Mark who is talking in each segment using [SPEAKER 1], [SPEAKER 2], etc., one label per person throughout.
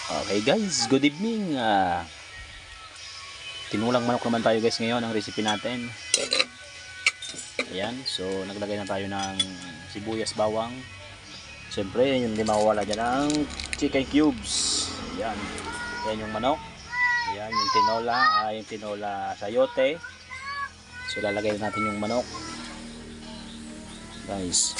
[SPEAKER 1] Okay guys, good evening. Tinulang manok naman tayo guys ngayon ang recipe natin. Ayan, so naglagay na tayo ng sibuyas, bawang. Siyempre, yung hindi mawawala dyan ang chicken cubes. Ayan, yan yung manok. Ayan, yung tinola sayote. So lalagay natin yung manok. Guys.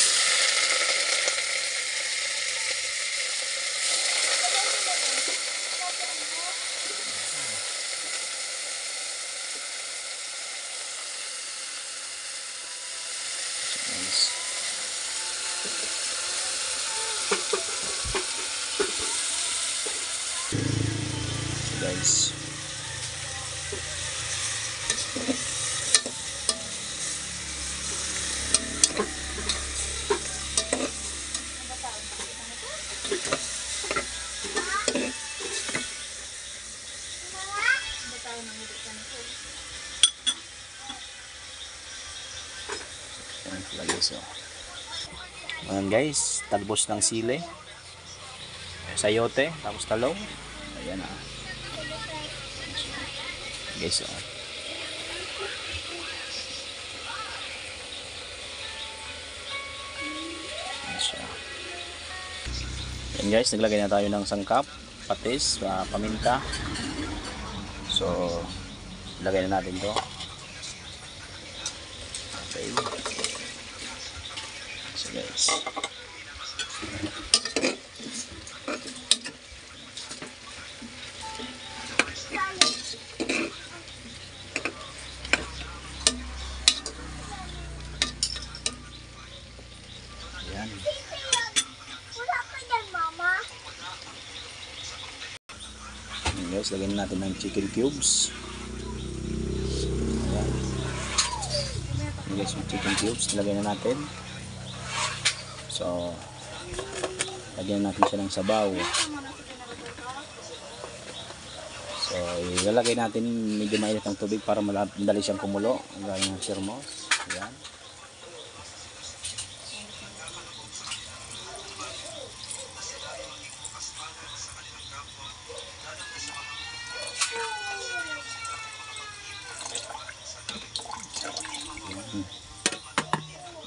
[SPEAKER 1] Guys, ayan guys, talbos ng sili, sayote, tapos talong. Ayan guys, ayan guys, naglagay na tayo ng sangkap, patis, paminta. So lagay na natin to. Okay, so guys, ayan. Ayan guys, lagyan natin ng chicken cubes. Ayan. Ayan guys, yung chicken cubes lagyan na natin. So lagyan natin siya ng sabaw. So ilalagay natin medyo mainit ang tubig para madali siyang kumulo. Gaya ng sirmos. Ayan.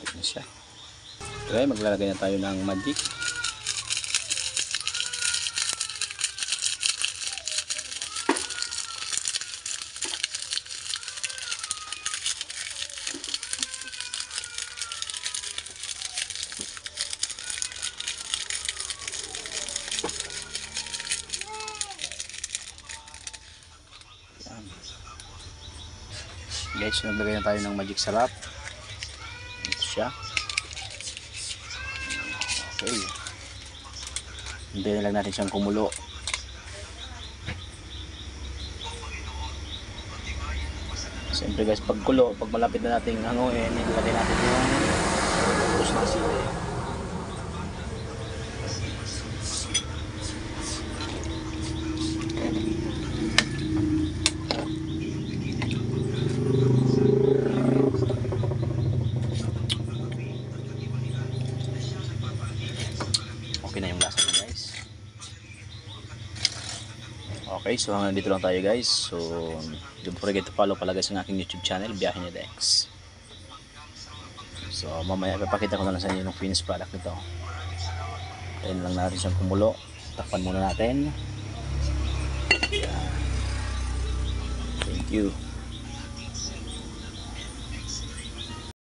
[SPEAKER 1] Ayan siya. Okay, maglalagay na tayo ng magic. Guys, naglagay na tayo ng magic sarap. Ito siya. Okay. Hintayin lang natin siyang kumulo. Siyempre guys, pag kulo, pag malapit na natin hanguin, nilagay natin yung tapos ng sili. Okay na yung lasa niya guys. Okay, so hanggang dito lang tayo guys. So don't forget to follow pala guys ang aking YouTube channel, Biyahe ni Dex. So mamaya ipapakita ko na lang sa inyo yung finished product nito. Tayin lang natin siyang kumulo. Takpan muna natin. Thank you.